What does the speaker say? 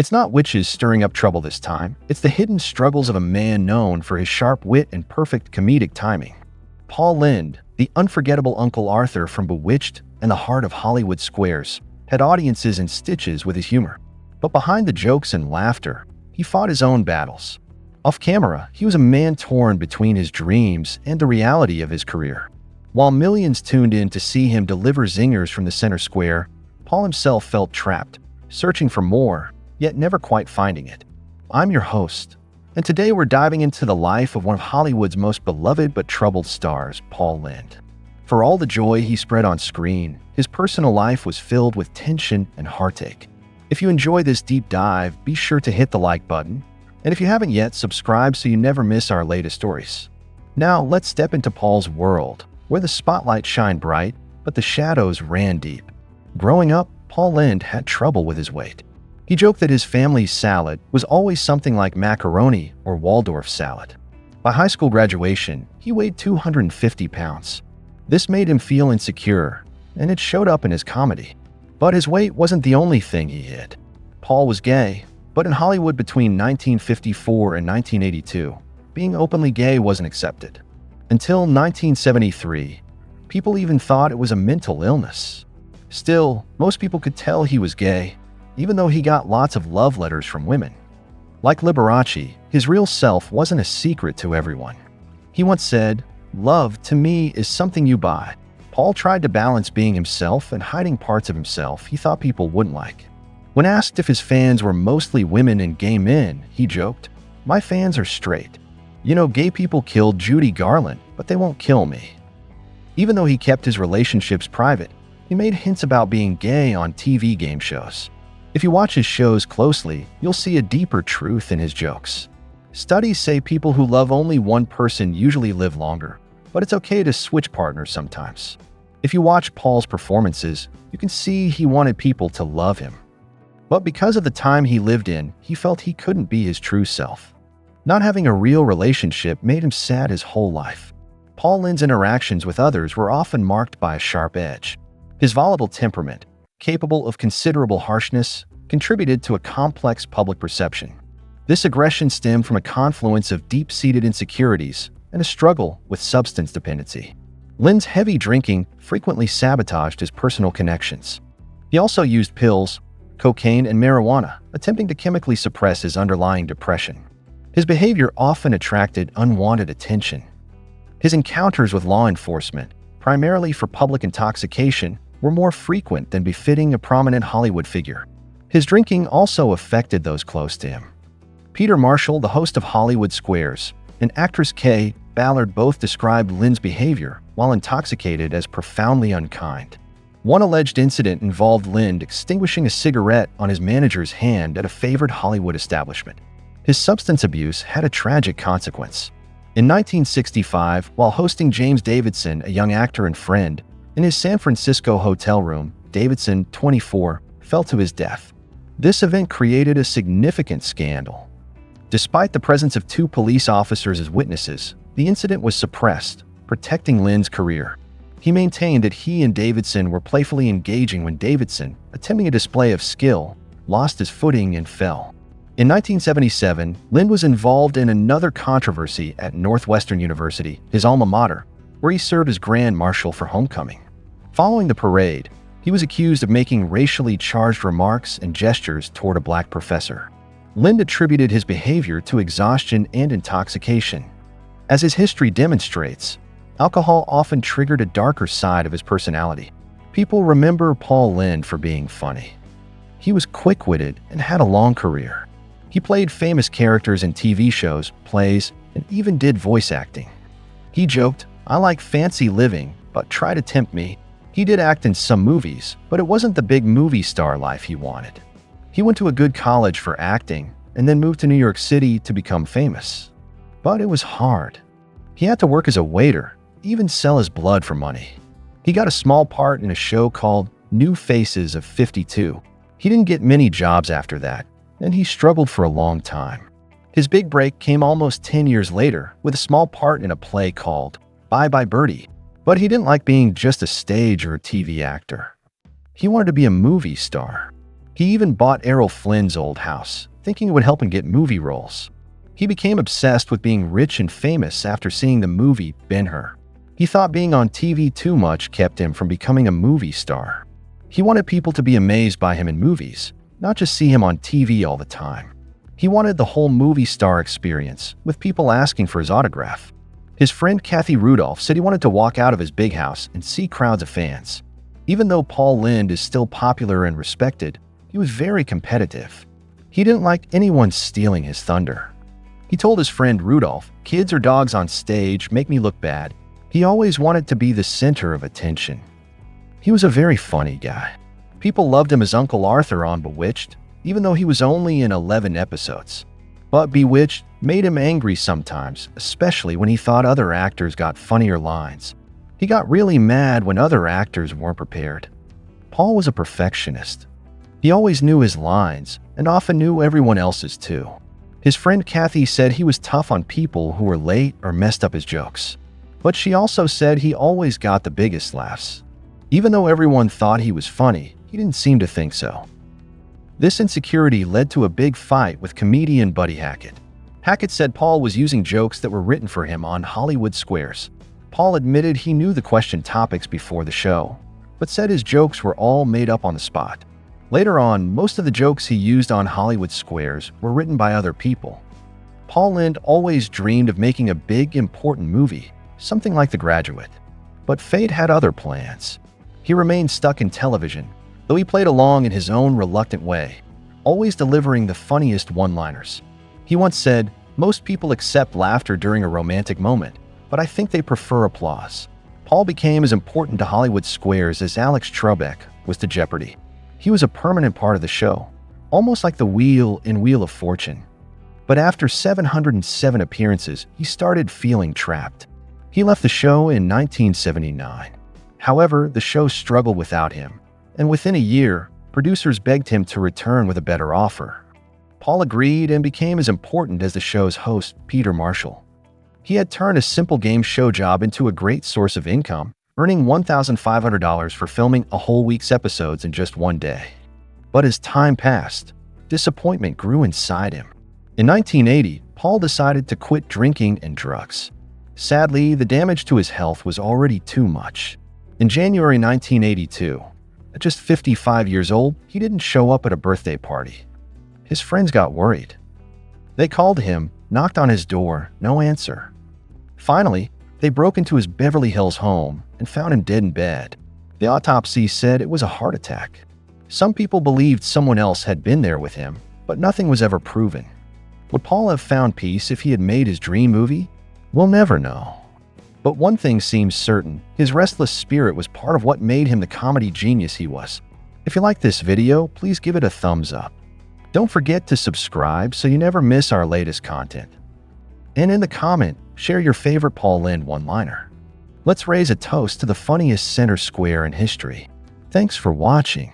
It's not witches stirring up trouble this time. It's the hidden struggles of a man known for his sharp wit and perfect comedic timing. Paul Lynde, the unforgettable Uncle Arthur from Bewitched and the heart of Hollywood Squares, had audiences in stitches with his humor. But behind the jokes and laughter, he fought his own battles. Off camera, he was a man torn between his dreams and the reality of his career. While millions tuned in to see him deliver zingers from the center square, Paul himself felt trapped, searching for more, yet never quite finding it. I'm your host, and today we're diving into the life of one of Hollywood's most beloved but troubled stars, Paul Lynde. For all the joy he spread on screen, his personal life was filled with tension and heartache. If you enjoy this deep dive, be sure to hit the like button, and if you haven't yet, subscribe so you never miss our latest stories. Now, let's step into Paul's world, where the spotlight shined bright, but the shadows ran deep. Growing up, Paul Lynde had trouble with his weight. He joked that his family's salad was always something like macaroni or Waldorf salad. By high school graduation, he weighed 250 pounds. This made him feel insecure, and it showed up in his comedy. But his weight wasn't the only thing he hid. Paul was gay, but in Hollywood between 1954 and 1982, being openly gay wasn't accepted. Until 1973, people even thought it was a mental illness. Still, most people could tell he was gay, even though he got lots of love letters from women. Like Liberace, his real self wasn't a secret to everyone. He once said, "Love, to me, is something you buy." Paul tried to balance being himself and hiding parts of himself he thought people wouldn't like. When asked if his fans were mostly women and gay men, he joked, "My fans are straight. You know, gay people killed Judy Garland, but they won't kill me." Even though he kept his relationships private, he made hints about being gay on TV game shows. If you watch his shows closely, you'll see a deeper truth in his jokes. Studies say people who love only one person usually live longer, but it's okay to switch partners sometimes. If you watch Paul's performances, you can see he wanted people to love him. But because of the time he lived in, he felt he couldn't be his true self. Not having a real relationship made him sad his whole life. Paul Lynde's interactions with others were often marked by a sharp edge. His volatile temperament, capable of considerable harshness, contributed to a complex public perception. This aggression stemmed from a confluence of deep-seated insecurities and a struggle with substance dependency. Lynde's heavy drinking frequently sabotaged his personal connections. He also used pills, cocaine, and marijuana, attempting to chemically suppress his underlying depression. His behavior often attracted unwanted attention. His encounters with law enforcement, primarily for public intoxication, were more frequent than befitting a prominent Hollywood figure. His drinking also affected those close to him. Peter Marshall, the host of Hollywood Squares, and actress Kay Ballard both described Lynde's behavior while intoxicated as profoundly unkind. One alleged incident involved Lynde extinguishing a cigarette on his manager's hand at a favored Hollywood establishment. His substance abuse had a tragic consequence. In 1965, while hosting James Davidson, a young actor and friend, in his San Francisco hotel room, Davidson, 24, fell to his death. This event created a significant scandal. Despite the presence of two police officers as witnesses, the incident was suppressed, protecting Lynde's career. He maintained that he and Davidson were playfully engaging when Davidson, attempting a display of skill, lost his footing and fell. In 1977, Lynde was involved in another controversy at Northwestern University, his alma mater, where he served as Grand Marshal for homecoming. Following the parade, he was accused of making racially charged remarks and gestures toward a black professor. Lynde attributed his behavior to exhaustion and intoxication. As his history demonstrates, alcohol often triggered a darker side of his personality. People remember Paul Lynde for being funny. He was quick-witted and had a long career. He played famous characters in TV shows, plays, and even did voice acting. He joked, "I like fancy living, but try to tempt me." He did act in some movies, but it wasn't the big movie star life he wanted. He went to a good college for acting and then moved to New York City to become famous. But it was hard. He had to work as a waiter, even sell his blood for money. He got a small part in a show called New Faces of 52. He didn't get many jobs after that, and he struggled for a long time. His big break came almost 10 years later with a small part in a play called Bye Bye Birdie. But he didn't like being just a stage or a TV actor. He wanted to be a movie star. He even bought Errol Flynn's old house, thinking it would help him get movie roles. He became obsessed with being rich and famous after seeing the movie Ben-Hur. He thought being on TV too much kept him from becoming a movie star. He wanted people to be amazed by him in movies, not just see him on TV all the time. He wanted the whole movie star experience, with people asking for his autograph. His friend Kathy Rudolph said he wanted to walk out of his big house and see crowds of fans. Even though Paul Lynde is still popular and respected, he was very competitive. He didn't like anyone stealing his thunder. He told his friend Rudolph, "Kids or dogs on stage make me look bad." He always wanted to be the center of attention. He was a very funny guy. People loved him as Uncle Arthur on Bewitched, even though he was only in 11 episodes. But Bewitched made him angry sometimes, especially when he thought other actors got funnier lines. He got really mad when other actors weren't prepared. Paul was a perfectionist. He always knew his lines, and often knew everyone else's too. His friend Kathy said he was tough on people who were late or messed up his jokes. But she also said he always got the biggest laughs. Even though everyone thought he was funny, he didn't seem to think so. This insecurity led to a big fight with comedian Buddy Hackett. Hackett said Paul was using jokes that were written for him on Hollywood Squares. Paul admitted he knew the question topics before the show, but said his jokes were all made up on the spot. Later on, most of the jokes he used on Hollywood Squares were written by other people. Paul Lynde always dreamed of making a big, important movie, something like The Graduate. But fate had other plans. He remained stuck in television, though he played along in his own reluctant way, always delivering the funniest one-liners. He once said, "Most people accept laughter during a romantic moment, but I think they prefer applause." Paul became as important to Hollywood Squares as Alex Trebek was to Jeopardy! He was a permanent part of the show, almost like the wheel in Wheel of Fortune. But after 707 appearances, he started feeling trapped. He left the show in 1979. However, the show struggled without him, and within a year, producers begged him to return with a better offer. Paul agreed and became as important as the show's host, Peter Marshall. He had turned a simple game show job into a great source of income, earning $1,500 for filming a whole week's episodes in just one day. But as time passed, disappointment grew inside him. In 1980, Paul decided to quit drinking and drugs. Sadly, the damage to his health was already too much. In January 1982, at just 55 years old, he didn't show up at a birthday party. His friends got worried. They called him, knocked on his door, no answer. Finally, they broke into his Beverly Hills home and found him dead in bed. The autopsy said it was a heart attack. Some people believed someone else had been there with him, but nothing was ever proven. Would Paul have found peace if he had made his dream movie? We'll never know. But one thing seems certain, his restless spirit was part of what made him the comedy genius he was. If you like this video, please give it a thumbs up. Don't forget to subscribe so you never miss our latest content. And in the comment, share your favorite Paul Lynde one-liner. Let's raise a toast to the funniest center square in history. Thanks for watching.